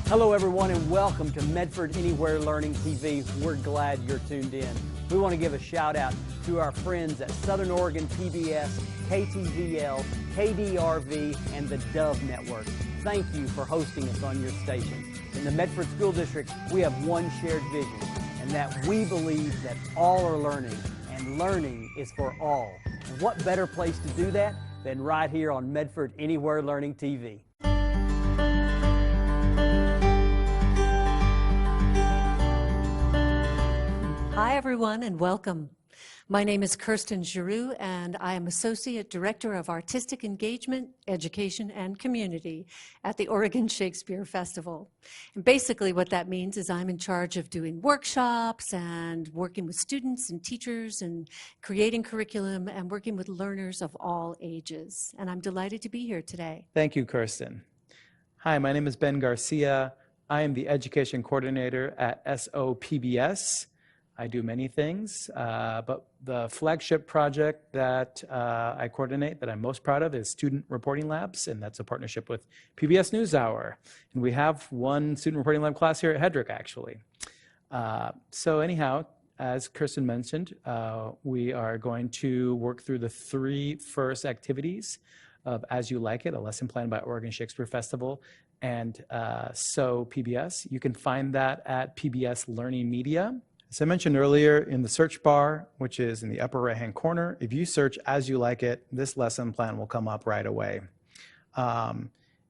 Hello everyone and welcome to Medford Anywhere Learning TV. We're glad you're tuned in. We want to give a shout out to our friends at Southern Oregon PBS, KTVL, KDRV, and the Dove Network. Thank you for hosting us on your station. In the Medford School District, we have one shared vision, and that we believe that all are learning, and learning is for all. And what better place to do that than right here on Medford Anywhere Learning TV. Hi everyone and welcome. My name is Kirsten Giroux and I am Associate Director of Artistic Engagement, Education and Community at the Oregon Shakespeare Festival. And basically what that means is I'm in charge of doing workshops and working with students and teachers and creating curriculum and working with learners of all ages. And I'm delighted to be here today. Thank you, Kirsten. Hi, my name is Ben Garcia. I am the Education Coordinator at SOPBS. I do many things, but the flagship project that I coordinate that I'm most proud of is Student Reporting Labs, and that's a partnership with PBS NewsHour. And we have one Student Reporting Lab class here at Hedrick, actually. So anyhow, as Kirsten mentioned, we are going to work through the three first activities of As You Like It, a lesson plan by Oregon Shakespeare Festival, and So PBS. You can find that at PBS Learning Media. As I mentioned earlier, in the search bar, which is in the upper right-hand corner, if you search As You Like It, this lesson plan will come up right away.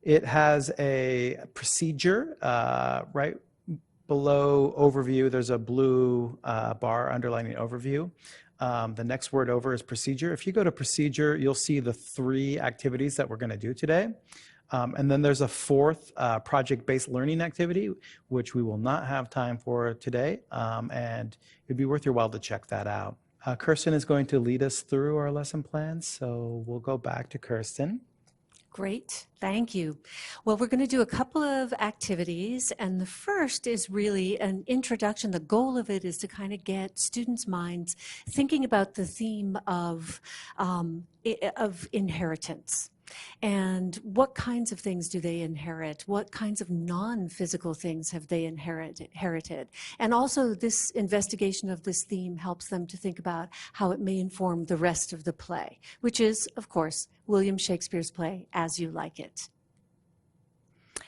It has a procedure right below overview. There's a blue bar underlining overview. The next word over is procedure. If you go to procedure, you'll see the three activities that we're going to do today. And then there's a fourth project-based learning activity, which we will not have time for today, and it'd be worth your while to check that out. Kirsten is going to lead us through our lesson plans, so we'll go back to Kirsten. Great, thank you. Well, we're going to do a couple of activities, and the first is really an introduction. The goal of it is to kind of get students' minds thinking about the theme of inheritance. And what kinds of things do they inherit? What kinds of non-physical things have they inherited? And also this investigation of this theme helps them to think about how it may inform the rest of the play, which is, of course, William Shakespeare's play, As You Like It.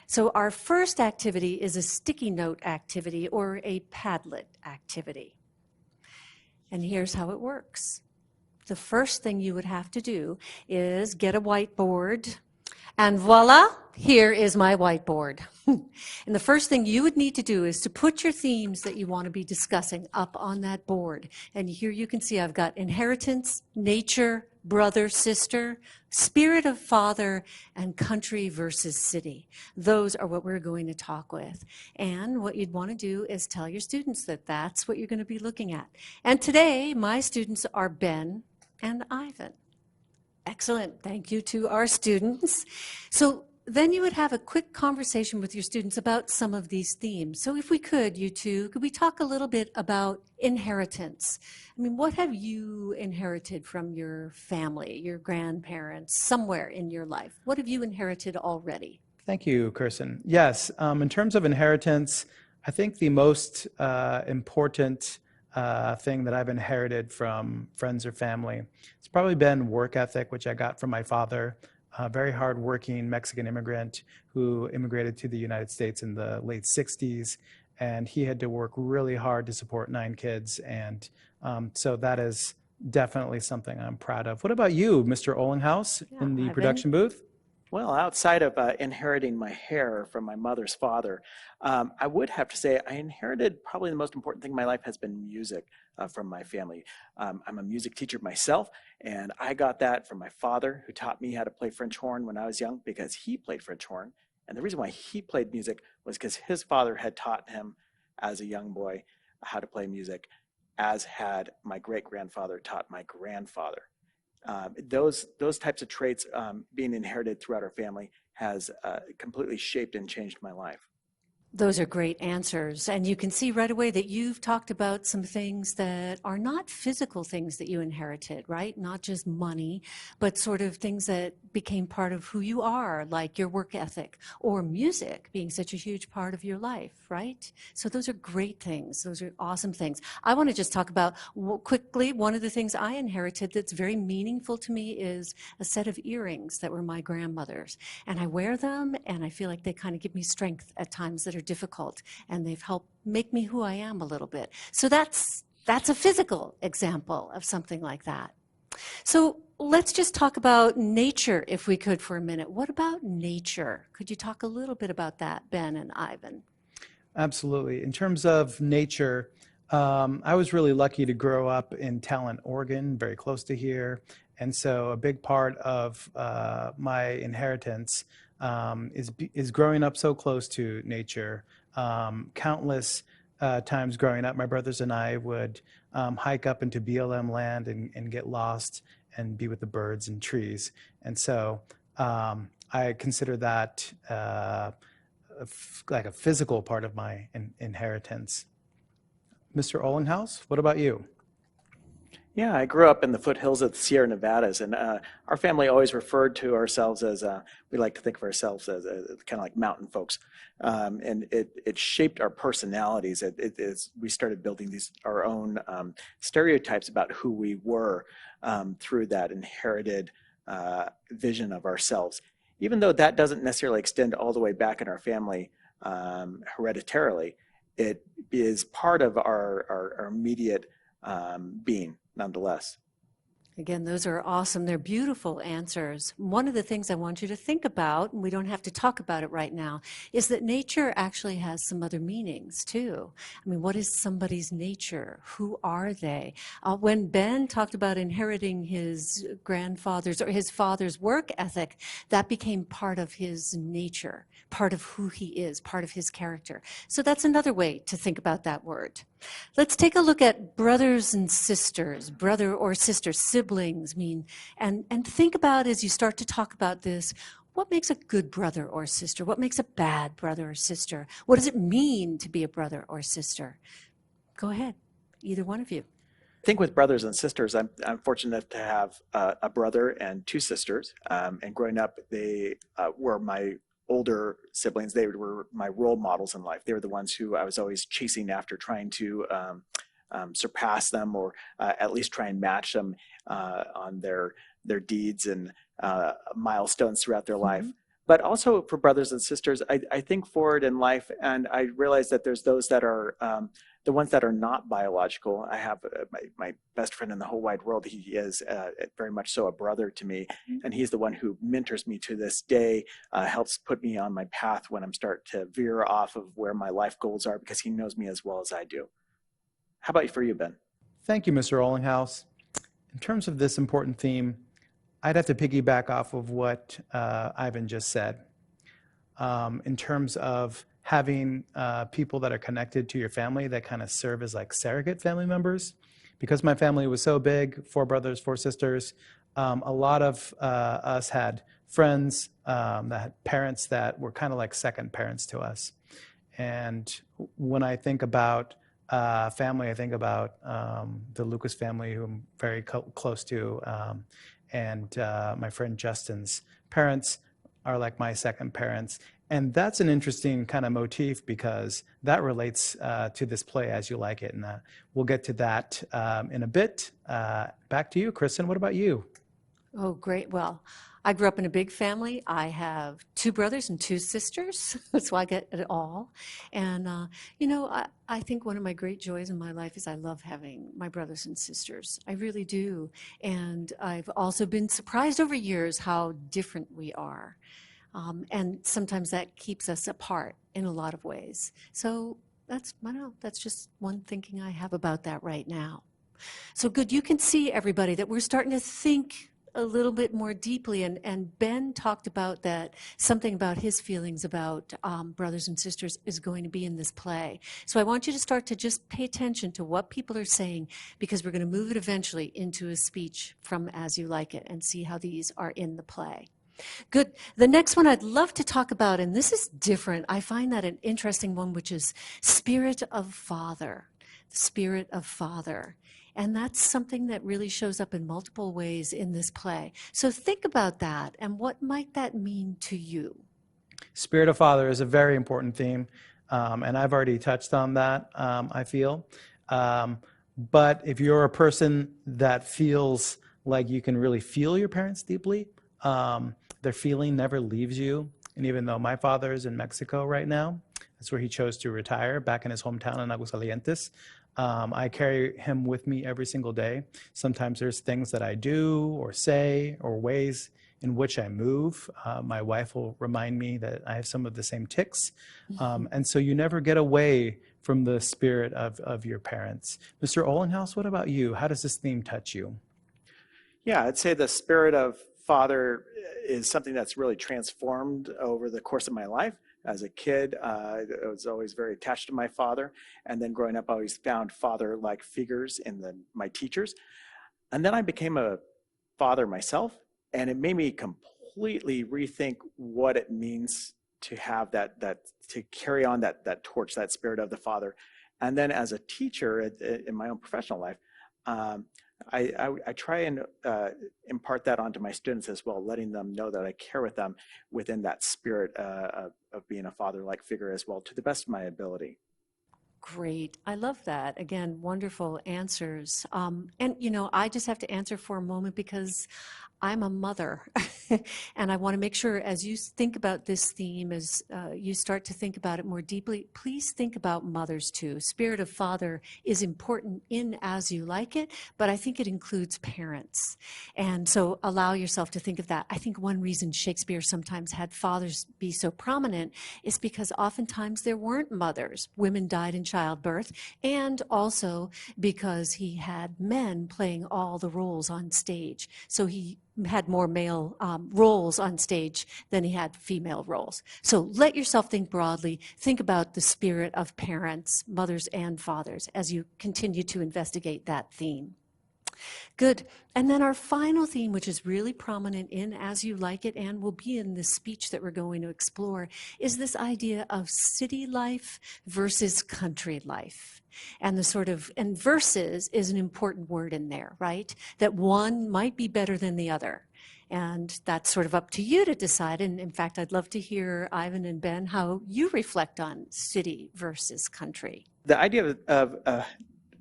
So our first activity is a sticky note activity or a Padlet activity. And here's how it works. The first thing you would have to do is get a whiteboard, and voila, here is my whiteboard. And the first thing you would need to do is to put your themes that you want to be discussing up on that board. And here you can see I've got inheritance, nature, brother, sister, spirit of father, and country versus city. Those are what we're going to talk with. And what you'd want to do is tell your students that that's what you're going to be looking at. And today, my students are Ben and Ivan. Excellent. Thank you to our students. So then you would have a quick conversation with your students about some of these themes. So if we could, you two, could we talk a little bit about inheritance? I mean, what have you inherited from your family, your grandparents, somewhere in your life? What have you inherited already? Thank you, Kirsten. Yes, in terms of inheritance, I think the most important thing that I've inherited from friends or family, it's probably been work ethic, which I got from my father, a very hardworking Mexican immigrant who immigrated to the United States in the late 60s, and he had to work really hard to support 9 kids, and so that is definitely something I'm proud of. What about you, Mr. Ollinghouse, in the production booth? Well, outside of inheriting my hair from my mother's father, I would have to say I inherited probably the most important thing in my life has been music from my family. I'm a music teacher myself, and I got that from my father, who taught me how to play French horn when I was young because he played French horn. And the reason why he played music was because his father had taught him as a young boy how to play music, as had my great-grandfather taught my grandfather. Those types of traits being inherited throughout our family has completely shaped and changed my life. Those are great answers. And you can see right away that you've talked about some things that are not physical things that you inherited, right? Not just money, but sort of things that became part of who you are, like your work ethic or music being such a huge part of your life, right? So those are great things. Those are awesome things. I want to just talk about quickly, one of the things I inherited that's very meaningful to me is a set of earrings that were my grandmother's. And I wear them and I feel like they kind of give me strength at times that are difficult, and they've helped make me who I am a little bit. So that's a physical example of something like that. So let's just talk about nature if we could for a minute. What about nature? Could you talk a little bit about that, Ben and Ivan? Absolutely. In terms of nature, I was really lucky to grow up in Talent, Oregon, very close to here. And so a big part of my inheritance is growing up so close to nature. Countless times growing up, my brothers and I would hike up into BLM land and get lost and be with the birds and trees. And so I consider that like a physical part of my inheritance. Mr. Ollinghouse, what about you? Yeah, I grew up in the foothills of the Sierra Nevadas, and our family always referred to ourselves as, we like to think of ourselves as kind of like mountain folks. And it shaped our personalities. We started building our own stereotypes about who we were through that inherited vision of ourselves. Even though that doesn't necessarily extend all the way back in our family hereditarily, it is part of our immediate being nonetheless. Again, those are awesome. They're beautiful answers. One of the things I want you to think about, and we don't have to talk about it right now, is that nature actually has some other meanings too. I mean, what is somebody's nature? Who are they? When Ben talked about inheriting his grandfather's or his father's work ethic, that became part of his nature, part of who he is, part of his character. So that's another way to think about that word. Let's take a look at brothers and sisters, brother or sister, siblings and think about, as you start to talk about this, what makes a good brother or sister? What makes a bad brother or sister? What does it mean to be a brother or sister? Go ahead, either one of you. I think with brothers and sisters, I'm fortunate to have a brother and two sisters. And growing up, they were my older siblings. They were my role models in life. They were the ones who I was always chasing after, trying to surpass them, or at least try and match them on their deeds and milestones throughout their life. But also for brothers and sisters, I think forward in life, and I realize that there's those that are the ones that are not biological. I have my best friend in the whole wide world. He is very much so a brother to me, and he's the one who mentors me to this day, helps put me on my path when I'm starting to veer off of where my life goals are, because he knows me as well as I do. How about for you, Ben? Thank you, Mr. Ollinghouse. In terms of this important theme, I'd have to piggyback off of what Ivan just said. In terms of having people that are connected to your family that kind of serve as like surrogate family members. Because my family was so big, 4 brothers, 4 sisters, a lot of us had friends that had parents that were kind of like second parents to us. And when I think about family, I think about the Lucas family, who I'm very close to, and my friend Justin's parents are like my second parents. And that's an interesting kind of motif, because that relates to this play As You Like It. And we'll get to that in a bit. Back to you, Kristen. What about you? Oh, great. Well, I grew up in a big family. I have 2 brothers and 2 sisters, so I get it all. And, I think one of my great joys in my life is I love having my brothers and sisters. I really do. And I've also been surprised over years how different we are. And sometimes that keeps us apart in a lot of ways. So that's just one thinking I have about that right now. So good, you can see, everybody, that we're starting to think a little bit more deeply, and Ben talked about that, something about his feelings about brothers and sisters is going to be in this play. So I want you to start to just pay attention to what people are saying, because we're going to move it eventually into a speech from As You Like It and see how these are in the play. Good. The next one I'd love to talk about, and this is different. I find that an interesting one, which is Spirit of Father. The Spirit of Father. And that's something that really shows up in multiple ways in this play. So think about that, and what might that mean to you? Spirit of Father is a very important theme, and I've already touched on that, I feel. But if you're a person that feels like you can really feel your parents deeply, their feeling never leaves you. And even though my father is in Mexico right now, that's where he chose to retire, back in his hometown in Aguascalientes. I carry him with me every single day. Sometimes there's things that I do or say or ways in which I move. My wife will remind me that I have some of the same tics. And so you never get away from the spirit of your parents. Mr. Olenhaus, what about you? How does this theme touch you? Yeah, I'd say the spirit of father is something that's really transformed over the course of my life. As a kid, I was always very attached to my father. And then growing up, I always found father-like figures in my teachers. And then I became a father myself, and it made me completely rethink what it means to have that to carry on that torch, that spirit of the father. And then as a teacher in my own professional life, I try and impart that onto my students as well, letting them know that I care with them within that spirit of being a father-like figure as well, to the best of my ability. Great. I love that. Again, wonderful answers. And, I just have to answer for a moment because I'm a mother. And I want to make sure as you think about this theme, as you start to think about it more deeply, please think about mothers too. Spirit of Father is important in As You Like It, but I think it includes parents. And so allow yourself to think of that. I think one reason Shakespeare sometimes had fathers be so prominent is because oftentimes there weren't mothers. Women died in childbirth, and also because he had men playing all the roles on stage. So he had more male roles on stage than he had female roles. So let yourself think broadly. Think about the spirit of parents, mothers and fathers, as you continue to investigate that theme. Good. And then our final theme, which is really prominent in As You Like It and will be in this speech that we're going to explore, is this idea of city life versus country life. And and versus is an important word in there, right? That one might be better than the other. And that's sort of up to you to decide. And in fact, I'd love to hear, Ivan and Ben, how you reflect on city versus country. The idea of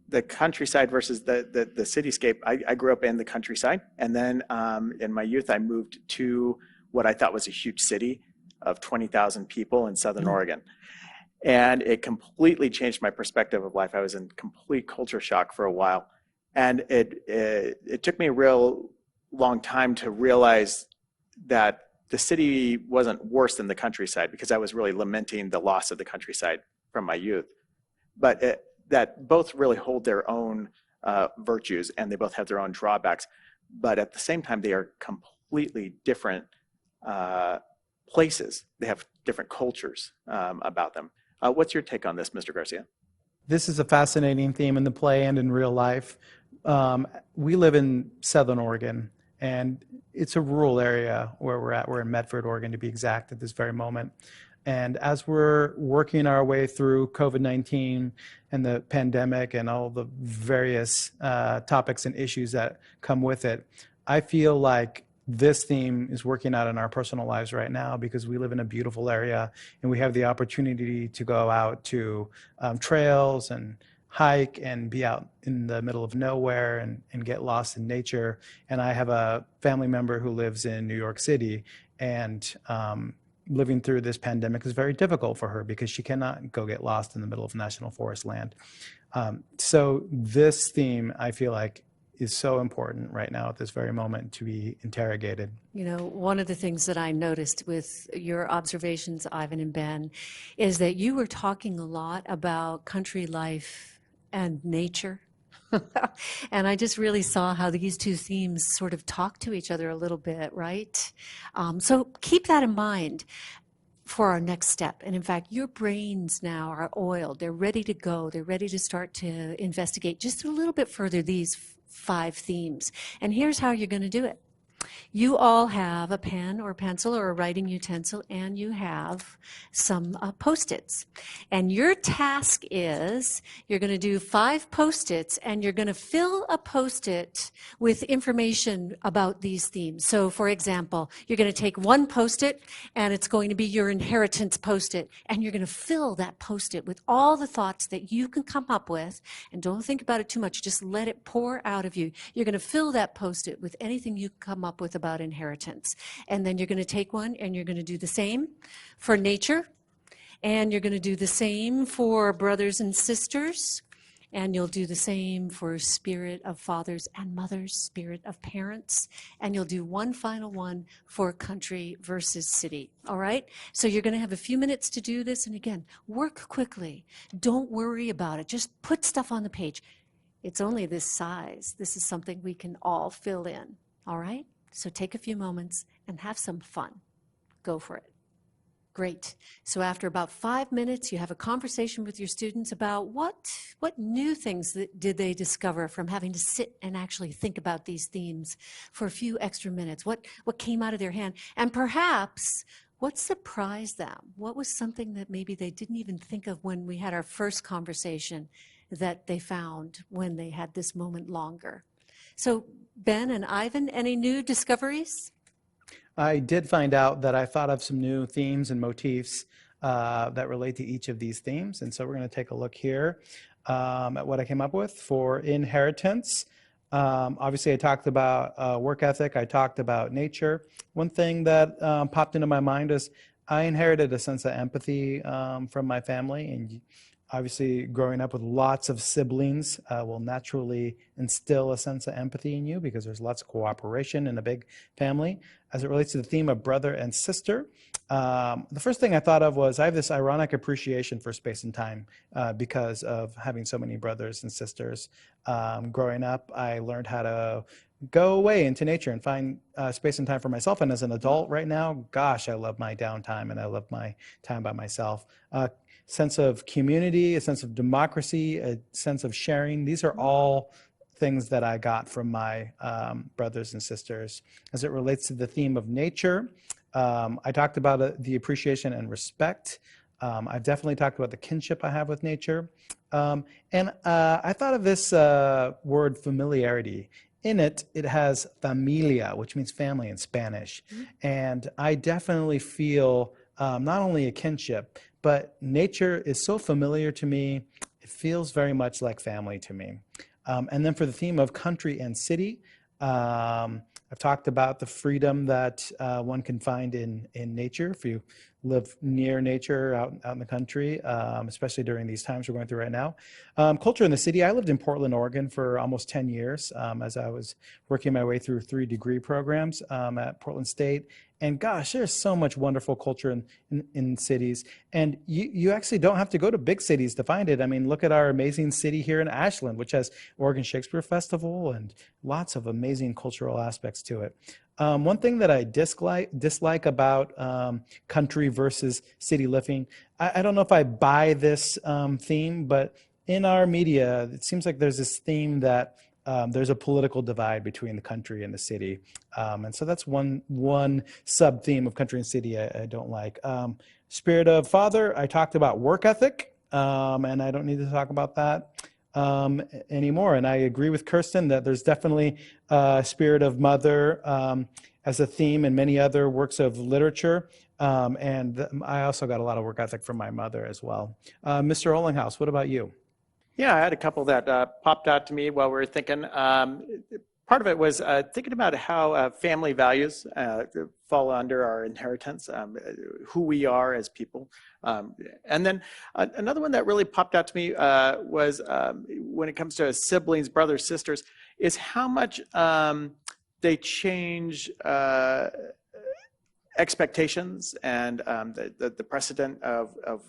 the countryside versus the cityscape, I grew up in the countryside. And then in my youth, I moved to what I thought was a huge city of 20,000 people in Southern Oregon. And it completely changed my perspective of life. I was in complete culture shock for a while. And it took me a real long time to realize that the city wasn't worse than the countryside, because I was really lamenting the loss of the countryside from my youth. But that both really hold their own virtues, and they both have their own drawbacks. But at the same time, they are completely different places. They have different cultures about them. What's your take on this, Mr. Garcia? This is a fascinating theme in the play and in real life. We live in Southern Oregon, and it's a rural area where we're at. We're in Medford, Oregon, to be exact, at this very moment. And as we're working our way through COVID-19 and the pandemic and all the various topics and issues that come with it, I feel like this theme is working out in our personal lives right now, because we live in a beautiful area and we have the opportunity to go out to trails and hike and be out in the middle of nowhere and get lost in nature. And I have a family member who lives in New York City, and living through this pandemic is very difficult for her because she cannot go get lost in the middle of national forest land. So this theme, I feel like, is so important right now at this very moment to be interrogated. One of the things that I noticed with your observations, Ivan and Ben, is that you were talking a lot about country life and nature. And I just really saw how these two themes sort of talk to each other a little bit, right? So keep that in mind for our next step. And in fact, your brains now are oiled. They're ready to go. They're ready to start to investigate just a little bit further these 5 themes. And here's how you're going to do it. You all have a pen or pencil or a writing utensil, and you have some Post-its. And your task is you're going to do 5 Post-its, and you're going to fill a Post-it with information about these themes. So, for example, you're going to take one Post-it, and it's going to be your inheritance Post-it, and you're going to fill that Post-it with all the thoughts that you can come up with. And don't think about it too much. Just let it pour out of you. You're going to fill that Post-it with anything you come up with about inheritance. And then you're going to take one and you're going to do the same for nature. And you're going to do the same for brothers and sisters. And you'll do the same for spirit of fathers and mothers, spirit of parents. And you'll do one final one for country versus city. All right? So you're going to have a few minutes to do this. And again, work quickly. Don't worry about it. Just put stuff on the page. It's only this size. This is something we can all fill in. All right? So take a few moments and have some fun. Go for it. Great. So after about 5 minutes, you have a conversation with your students about what new things did they discover from having to sit and actually think about these themes for a few extra minutes. What came out of their hand? And perhaps what surprised them? What was something that maybe they didn't even think of when we had our first conversation that they found when they had this moment longer? So Ben and Ivan, any new discoveries? I did find out that I thought of some new themes and motifs that relate to each of these themes. And so we're going to take a look here at what I came up with for inheritance. Obviously, I talked about work ethic. I talked about nature. One thing that popped into my mind is I inherited a sense of empathy from my family. And obviously, growing up with lots of siblings will naturally instill a sense of empathy in you because there's lots of cooperation in a big family. As it relates to the theme of brother and sister, the first thing I thought of was I have this ironic appreciation for space and time because of having so many brothers and sisters. Growing up, I learned how to go away into nature and find space and time for myself. And as an adult right now, gosh, I love my downtime and I love my time by myself. Sense of community, a sense of democracy, a sense of sharing. These are all things that I got from my brothers and sisters. As it relates to the theme of nature, I talked about the appreciation and respect. I've definitely talked about the kinship I have with nature. And I thought of this word familiarity. In it, it has familia, which means family in Spanish. And I definitely feel not only a kinship, but nature is so familiar to me, it feels very much like family to me. And then for the theme of country and city, I've talked about the freedom that one can find in nature if you live near nature out in the country, especially during these times we're going through right now. Culture in the city, I lived in Portland, Oregon for almost 10 years as I was working my way through 3 degree programs at Portland State. And gosh, there's so much wonderful culture in cities. And you actually don't have to go to big cities to find it. I mean, look at our amazing city here in Ashland, which has Oregon Shakespeare Festival and lots of amazing cultural aspects to it. One thing that I dislike about country versus city living, I don't know if I buy this theme, but in our media, it seems like there's this theme that there's a political divide between the country and the city. And so that's one sub-theme of country and city I don't like. Spirit of father, I talked about work ethic, and I don't need to talk about that anymore. And I agree with Kirsten that there's definitely spirit of mother as a theme in many other works of literature. And I also got a lot of work ethic from my mother as well. Mr. Ollinghouse, what about you? Yeah, I had a couple that popped out to me while we were thinking. Part of it was thinking about how family values fall under our inheritance, who we are as people. And then another one that really popped out to me was when it comes to siblings, brothers, sisters, is how much they change expectations and the precedent of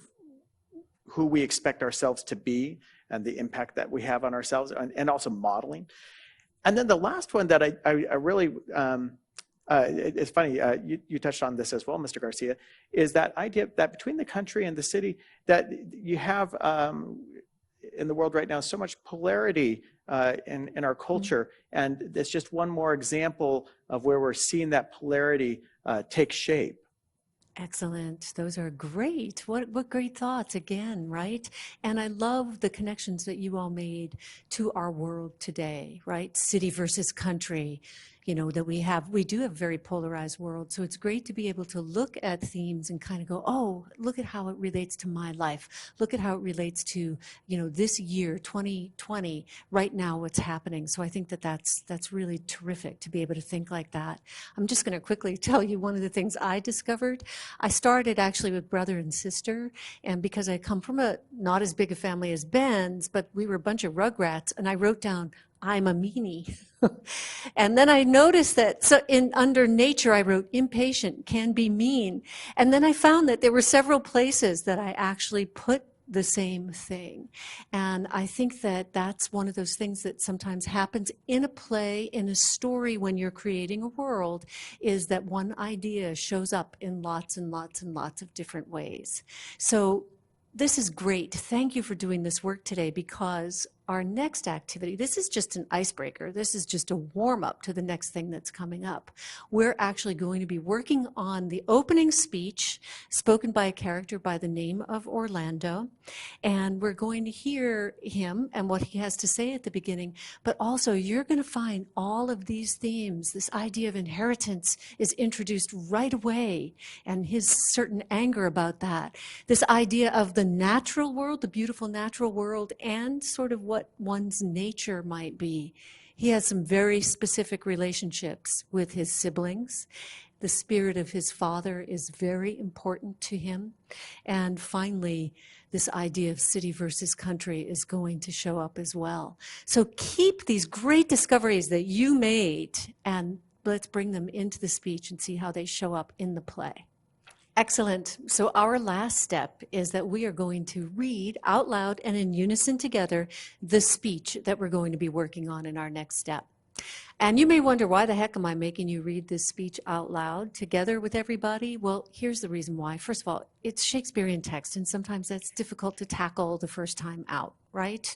who we expect ourselves to be and the impact that we have on ourselves, and also modeling. And then the last one that I really, it's funny, you touched on this as well, Mr. Garcia, is that idea that between the country and the city, that you have in the world right now, so much polarity in our culture. And it's just one more example of where we're seeing that polarity take shape. Excellent. Those are great. What great thoughts again, right? And I love the connections that you all made to our world today, right? City versus country, you know, that we do have a very polarized world. So it's great to be able to look at themes and kind of go, oh, look at how it relates to my life. Look at how it relates to, you know, this year, 2020, right now, what's happening. So I think that that's really terrific to be able to think like that. I'm just going to quickly tell you one of the things I discovered. I started actually with brother and sister, and because I come from a not as big a family as Ben's, but we were a bunch of rugrats, and I wrote down, I'm a meanie. And then I noticed that so under nature, I wrote impatient, can be mean. And then I found that there were several places that I actually put the same thing. And I think that that's one of those things that sometimes happens in a play, in a story, when you're creating a world, is that one idea shows up in lots and lots and lots of different ways. So this is great. Thank you for doing this work today, because our next activity, this is just an icebreaker. This is just a warm-up to the next thing that's coming up. We're actually going to be working on the opening speech spoken by a character by the name of Orlando, and we're going to hear him and what he has to say at the beginning, but also you're going to find all of these themes. This idea of inheritance is introduced right away, and his certain anger about that. This idea of the natural world, the beautiful natural world, and sort of what one's nature might be. He has some very specific relationships with his siblings. The spirit of his father is very important to him. And finally, this idea of city versus country is going to show up as well. So keep these great discoveries that you made, and let's bring them into the speech and see how they show up in the play. Excellent. So our last step is that we are going to read out loud and in unison together the speech that we're going to be working on in our next step. And you may wonder, why the heck am I making you read this speech out loud together with everybody? Well, here's the reason why. First of all, it's Shakespearean text, and sometimes that's difficult to tackle the first time out, right?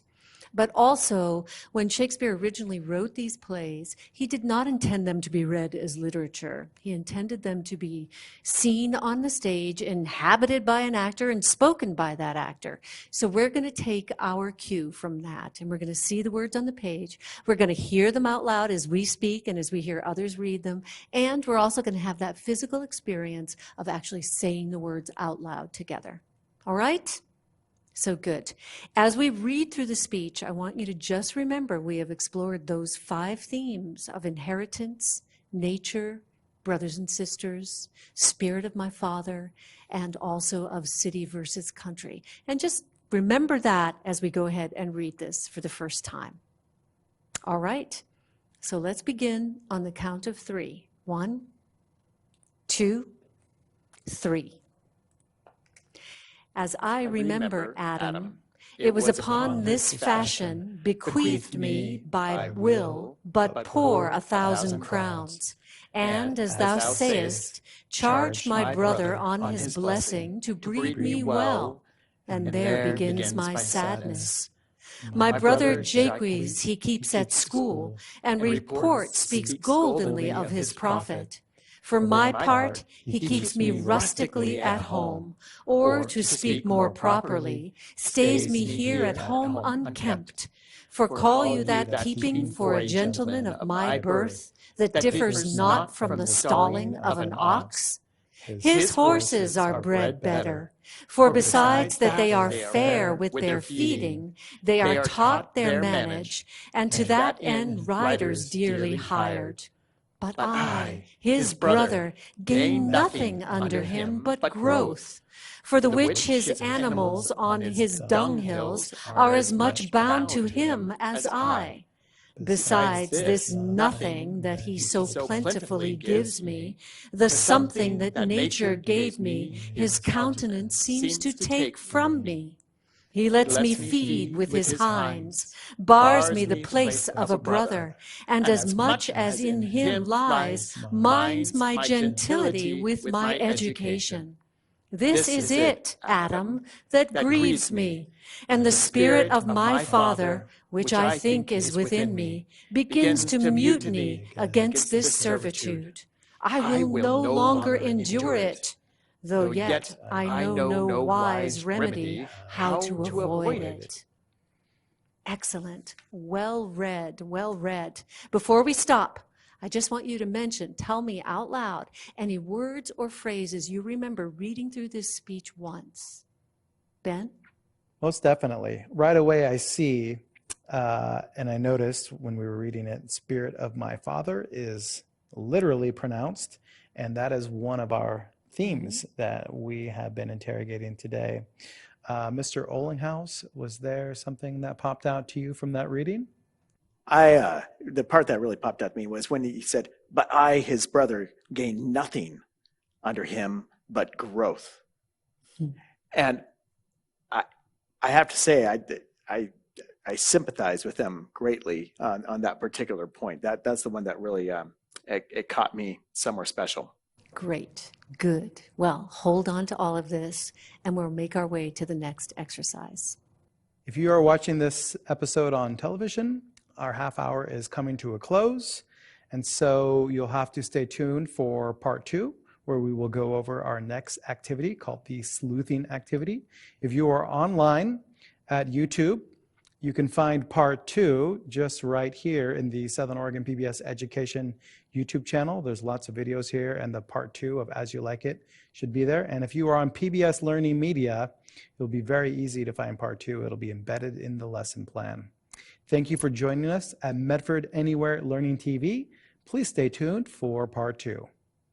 But also, when Shakespeare originally wrote these plays, he did not intend them to be read as literature. He intended them to be seen on the stage, inhabited by an actor, and spoken by that actor. So we're going to take our cue from that, and we're going to see the words on the page. We're going to hear them out loud as we speak and as we hear others read them. And we're also going to have that physical experience of actually saying the words out loud together. All right? So good. As we read through the speech, I want you to just remember we have explored those 5 themes of inheritance, nature, brothers and sisters, spirit of my father, and also of city versus country. And just remember that as we go ahead and read this for the first time. All right. So let's begin on the count of 3. 1, 2, 3. As I remember, Adam, it was upon this fashion bequeathed me by will, but poor 1,000 crowns. And as thou sayest, charged my brother on his blessing to breed me well. And there begins my sadness. My brother Jacques he keeps at school, and report speaks goldenly of his prophet. For my part, he keeps me rustically at home, or, to speak more properly, stays me here at home unkempt. For call you that keeping for a gentleman of my birth, that differs not from the stalling of an ox? His horses are bred better, for besides that they are fair with their feeding, they are taught their manage, and to that end riders dearly hired. But I, his brother, gain nothing under him but growth, for the which his animals on his dunghills are as much bound to him as I. Besides this nothing that he so plentifully gives me, the something that nature gave me, his countenance seems to take from me. He lets me feed with his hinds, bars me the place of a brother, and as much as in him lies, minds my gentility with my education. This is it, Adam, that grieves me, and the spirit of my Father, which I think is within me, begins to mutiny against this servitude. I will no longer endure it, though yet I know no wise remedy how to avoid it. Excellent. Well read, well read. Before we stop, I just want you to mention, tell me out loud, any words or phrases you remember reading through this speech once. Ben? Most definitely. Right away I see, and I noticed when we were reading it, Spirit of my Father is literally pronounced, and that is one of our themes that we have been interrogating today. Mr. Ollinghouse, was there something that popped out to you from that reading? The part that really popped out to me was when he said, "But I, his brother, gain nothing under him but growth." And I have to say, I sympathize with them greatly on that particular point. That's the one that really it caught me somewhere special. Great, good. Well, hold on to all of this, and we'll make our way to the next exercise. If you are watching this episode on television, our half hour is coming to a close, and so you'll have to stay tuned for part 2, where we will go over our next activity called the sleuthing activity. If you are online at YouTube, you can find part 2 just right here in the Southern Oregon PBS Education YouTube channel. There's lots of videos here, and the part 2 of As You Like It should be there. And if you are on PBS Learning Media, it'll be very easy to find part 2. It'll be embedded in the lesson plan. Thank you for joining us at Medford Anywhere Learning TV. Please stay tuned for part 2.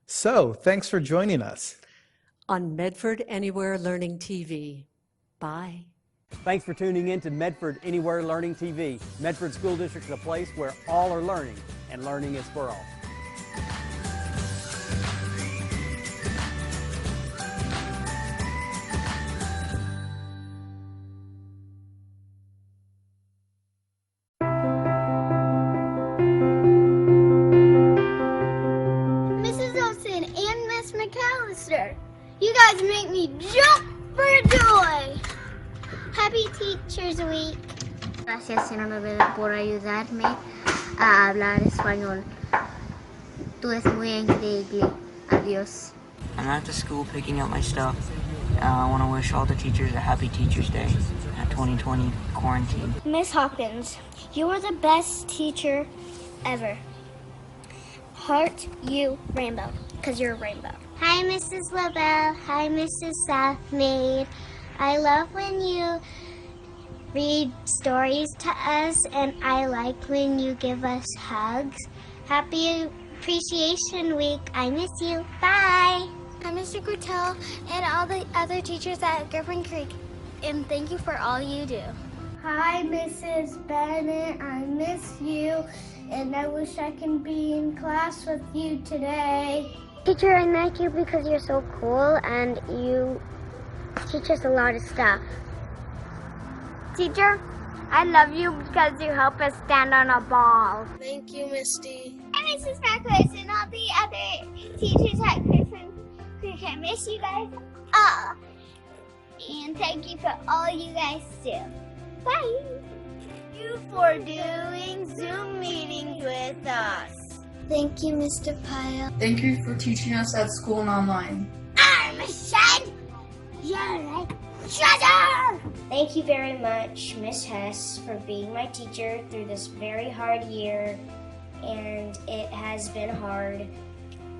So, thanks for joining us on Medford Anywhere Learning TV. Bye. Thanks for tuning in to Medford Anywhere Learning TV. Medford School District is a place where all are learning, and learning is for all. You guys make me jump for joy. Happy Teachers Week. Gracias, señora, por ayudarme a hablar español. Tú eres muy increíble. Adiós. I'm at the school picking up my stuff. I want to wish all the teachers a happy Teachers Day at 2020 quarantine. Miss Hawkins, you are the best teacher ever. Heart you rainbow, because you're a rainbow. Hi, Mrs. LaBelle. Hi, Mrs. Southmaid. I love when you read stories to us, and I like when you give us hugs. Happy Appreciation Week. I miss you. Bye. I'm Mr. Gurtel and all the other teachers at Griffin Creek, and thank you for all you do. Hi, Mrs. Bennett. I miss you, and I wish I can be in class with you today. Teacher, I like you because you're so cool and you teach us a lot of stuff. Teacher, I love you because you help us stand on a ball. Thank you, Misty. Hi, Mrs. Marquez and all the other teachers at Griffin Creek. I miss you guys all. And thank you for all you guys do. Bye. Thank you for doing Zoom meetings with us. Thank you, Mr. Pyle. Thank you for teaching us at school and online. Armstrong, you're like treasure! Thank you very much, Miss Hess, for being my teacher through this very hard year. And it has been hard,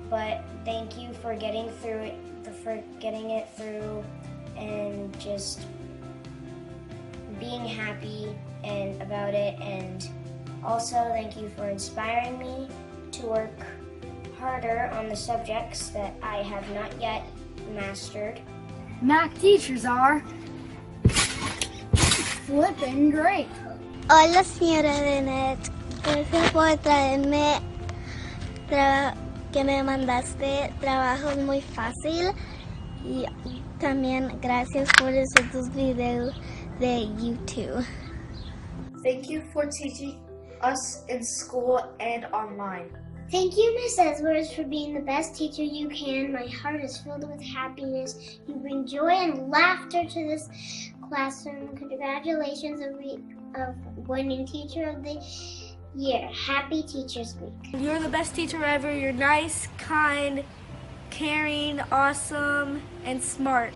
but thank you for getting through it, for getting it through and just being happy and about it. And also thank you for inspiring me to work harder on the subjects that I have not yet mastered. Mac teachers are flipping great. Hola, señora Bennett. Gracias por traerme que me mandaste trabajos muy fácil y también gracias por esos tus videos de YouTube. Thank you for teaching us in school and online. Thank you, Miss Edwards, for being the best teacher you can. My heart is filled with happiness. You bring joy and laughter to this classroom. Congratulations of winning Teacher of the Year. Happy Teachers Week. You're the best teacher ever. You're nice, kind, caring, awesome, and smart.